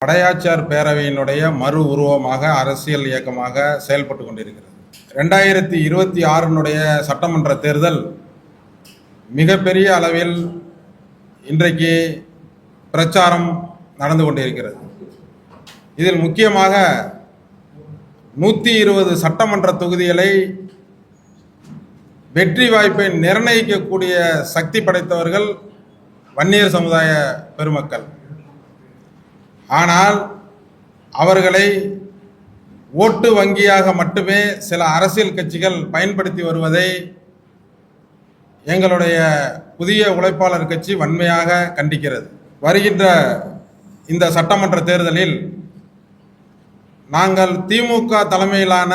படையாச்சார் பேரவையினுடைய மறு உருவமாக அரசியல் இயக்கமாக செயல்பட்டு கொண்டிருக்கிறது. 2026 சட்டமன்ற தேர்தல் மிகப்பெரிய அளவில் இன்றைக்கு பிரச்சாரம் நடந்து கொண்டிருக்கிறது. இதில் முக்கியமாக 120 சட்டமன்ற தொகுதிகளை வெற்றி வாய்ப்பை நிர்ணயிக்கக்கூடிய சக்தி படைத்தவர்கள் வன்னியர் சமுதாய பெருமக்கள். ஆனால் அவர்களை ஓட்டு வங்கியாக மட்டுமே சில அரசியல் கட்சிகள் பயன்படுத்தி வருவதை எங்களுடைய புதிய உழைப்பாளர் கட்சி வன்மையாக கண்டிக்கிறது. வருகின்ற இந்த சட்டமன்ற தேர்தலில் நாங்கள் திமுக தலைமையிலான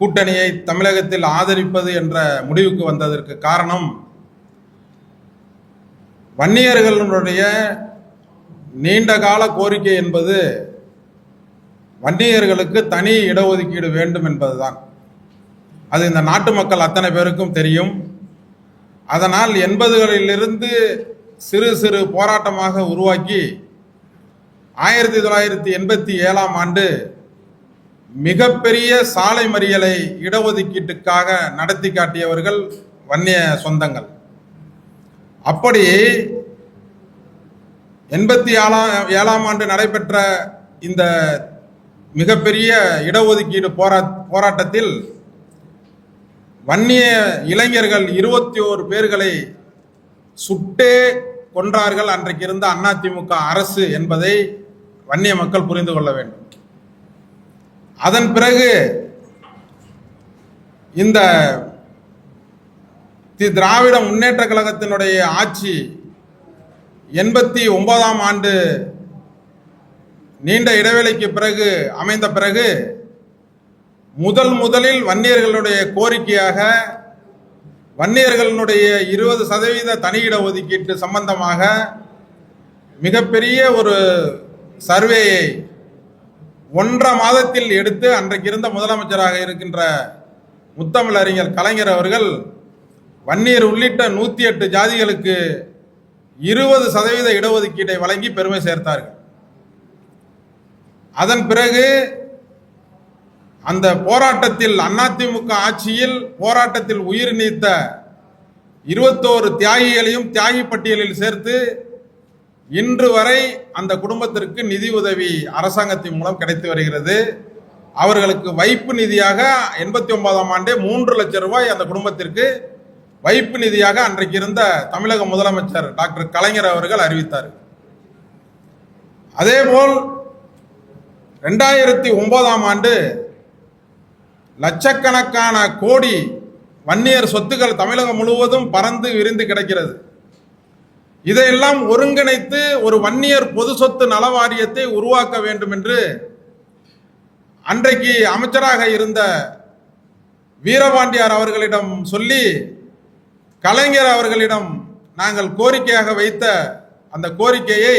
கூட்டணியை தமிழகத்தில் ஆதரிப்பது என்ற முடிவுக்கு வந்ததற்கு காரணம், வன்னியர்களுடைய நீண்டகால கோரிக்கை என்பது வன்னியர்களுக்கு தனி இடஒதுக்கீடு வேண்டும் என்பதுதான். அது இந்த நாட்டு மக்கள் அத்தனை பேருக்கும் தெரியும். அதனால் 80களிலிருந்து சிறு சிறு போராட்டமாக உருவாக்கி 1987ஆம் ஆண்டு மிகப்பெரிய சாலை மறியலை இடஒதுக்கீட்டுக்காக நடத்தி காட்டியவர்கள் வன்னிய சொந்தங்கள். அப்படி 87ஆம் ஆண்டு நடைபெற்ற இந்த மிகப்பெரிய இடஒதுக்கீடு போராட்டத்தில் வன்னிய இளைஞர்கள் 21 பேர்களை சுட்டே கொன்றார்கள் அன்றைக்கு இருந்த அதிமுக அரசு என்பதை வன்னிய மக்கள் புரிந்து கொள்ள வேண்டும். அதன் பிறகு இந்த திராவிட முன்னேற்ற கழகத்தினுடைய ஆட்சி 89ஆம் ஆண்டு நீண்ட இடைவேளைக்கு பிறகு அமைந்த பிறகு முதலில் வன்னியர்களுடைய கோரிக்கையாக வன்னியர்களுடைய 20% தனி இடஒதுக்கீட்டு சம்பந்தமாக மிகப்பெரிய ஒரு சர்வேயை 1.5 மாதத்தில் எடுத்து அன்றைக்கு இருந்த முதலமைச்சராக இருக்கின்ற முத்தமிழறிஞர் கலைஞர் அவர்கள் வன்னியர் உள்ளிட்ட 108 ஜாதிகளுக்கு 20% இடஒதுக்கீட்டை வழங்கி பெருமை சேர்த்தார்கள். அதன் பிறகு அந்த போராட்டத்தில் அதிமுக ஆட்சியில் போராட்டத்தில் உயிர் நீத்த 21 தியாகிகளையும் தியாகி பட்டியலில் சேர்த்து இன்று வரை அந்த குடும்பத்திற்கு நிதி உதவி அரசாங்கத்தின் மூலம் கிடைத்து வருகிறது. அவர்களுக்கு வைப்பு நிதியாக 89ஆம் ஆண்டே 3 லட்சம் ரூபாய் அந்த குடும்பத்திற்கு வைப்பு நிதியாக அன்றைக்கு இருந்த தமிழக முதலமைச்சர் டாக்டர் கலைஞர் அவர்கள் அறிவித்தார். அதேபோல் 2009ஆம் ஆண்டு லட்சக்கணக்கான கோடி வன்னியர் சொத்துக்கள் தமிழகம் முழுவதும் பறந்து விரிந்து கிடக்கிறது. இதையெல்லாம் ஒருங்கிணைத்து ஒரு வன்னியர் பொது சொத்து நல வாரியத்தை உருவாக்க வேண்டும் என்று அன்றைக்கு அமைச்சராக இருந்த வீரபாண்டியார் அவர்களிடம் சொல்லி கலைஞர் அவர்களிடம் நாங்கள் கோரிக்கையாக வைத்த அந்த கோரிக்கையை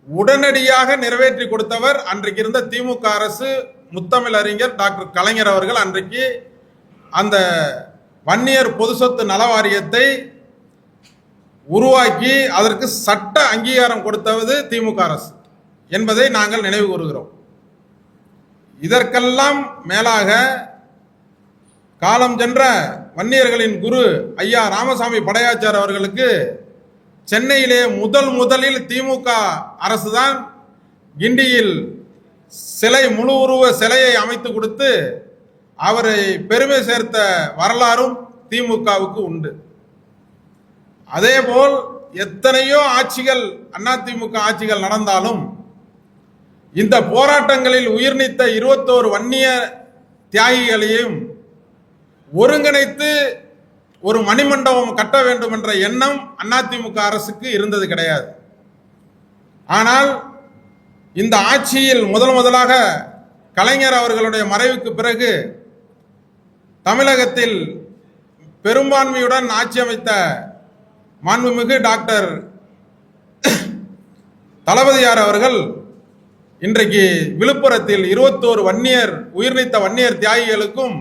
உடனடியாக நிறைவேற்றி கொடுத்தவர் அன்றைக்கு இருந்த திமுக அரசு. முத்தமிழறிஞர் டாக்டர் கலைஞர் அவர்கள் அன்றைக்கு அந்த வன்னியர் பொது சொத்து நல வாரியத்தை உருவாக்கி அதற்கு சட்ட அங்கீகாரம் கொடுத்தது திமுக அரசு என்பதை நாங்கள் நினைவு கூறுகிறோம். இதற்கெல்லாம் மேலாக காலம் சென்ற வன்னியர்களின் குரு ஐயா ராமசாமி படையாச்சார் அவர்களுக்கு சென்னையிலே முதலில் திமுக அரசுதான் கிண்டியில் முழு உருவ சிலையை அமைத்து கொடுத்து அவரை பெருமை சேர்த்த வரலாறும் திமுகவுக்கு உண்டு. அதேபோல் எத்தனையோ ஆட்சிகள் அதிமுக ஆட்சிகள் நடந்தாலும் இந்த போராட்டங்களில் உயிர் நீத்த 21 வன்னிய தியாகிகளையும் ஒருங்கிணைத்து ஒரு மணிமண்டபம் கட்ட வேண்டும் என்ற எண்ணம் அதிமுக அரசுக்கு இருந்தது கிடையாது. ஆனால் இந்த ஆட்சியில் முதலாக கலைஞர் அவர்களுடைய மறைவுக்கு பிறகு தமிழகத்தில் பெரும்பான்மையுடன் ஆட்சி அமைத்த மாண்புமிகு டாக்டர் தளபதியார் அவர்கள் இன்றைக்கு விழுப்புரத்தில் 21 வன்னியர் உயிர்நீத்த வன்னியர் தியாகிகளுக்கும்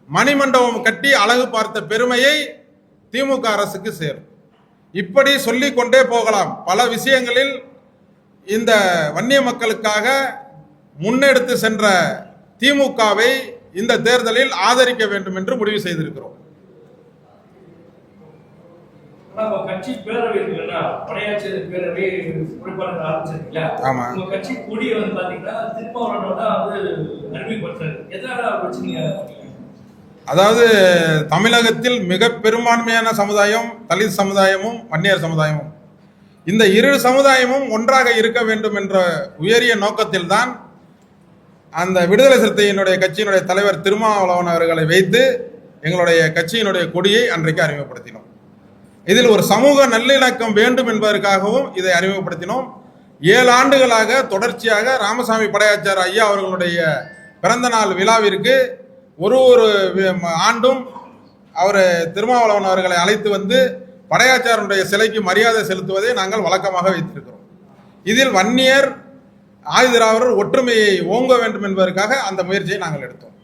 மணிமண்டபம் கட்டி அழகு பார்த்த பெருமையை திமுக அரசுக்கு சேரும். இப்படி சொல்லிக் கொண்டே போகலாம். பல விஷயங்களில் இந்த வன்னிய மக்களுக்காக முன்னெடுத்து சென்ற திமுகவை இந்த தேர்தலில் ஆதரிக்க வேண்டும் என்று முடிவு செய்திருக்கிறோம். கட்சி பேரவை இருக்குன்னா படையாட்சி பேரவை பொறுப்பாளர் ஆரம்பிச்சிருக்கீங்களா? ஆமா. உங்க கட்சி கொடியை வந்து பாத்தீங்கன்னா திருமாவளவன் தான் வந்து அறிமுகப்படுத்துறாரு. எதனால வச்சுங்க? அதாவது தமிழகத்தில் மிக பெரும்பான்மையான சமுதாயம் தலித் சமுதாயமும் வன்னியர் சமுதாயமும், இந்த இரு சமுதாயமும் ஒன்றாக இருக்க வேண்டும் என்ற உயரிய நோக்கத்தில் தான் அந்த விடுதலை சிறுத்தையினுடைய கட்சியினுடைய தலைவர் திருமாவளவன் அவர்களை வைத்து எங்களுடைய கட்சியினுடைய கொடியை அன்றைக்கு அறிமுகப்படுத்தினோம். இதில் ஒரு சமூக நல்லிணக்கம் வேண்டும் என்பதற்காகவும் இதை அறிமுகப்படுத்தினோம். 7 ஆண்டுகளாக தொடர்ச்சியாக ராமசாமி படையாச்சார் ஐயா அவர்களுடைய பிறந்த நாள் விழாவிற்கு ஒரு ஆண்டும் அவர் திருமாவளவன் அவர்களை அழைத்து வந்து படையாச்சாரனுடைய சிலைக்கு மரியாதை செலுத்துவதை நாங்கள் வழக்கமாக வைத்திருக்கிறோம். இதில் வன்னியர் ஆதிதிராவிடர் ஒற்றுமையை ஓங்க வேண்டும் என்பதற்காக அந்த முயற்சியை நாங்கள் எடுத்தோம்.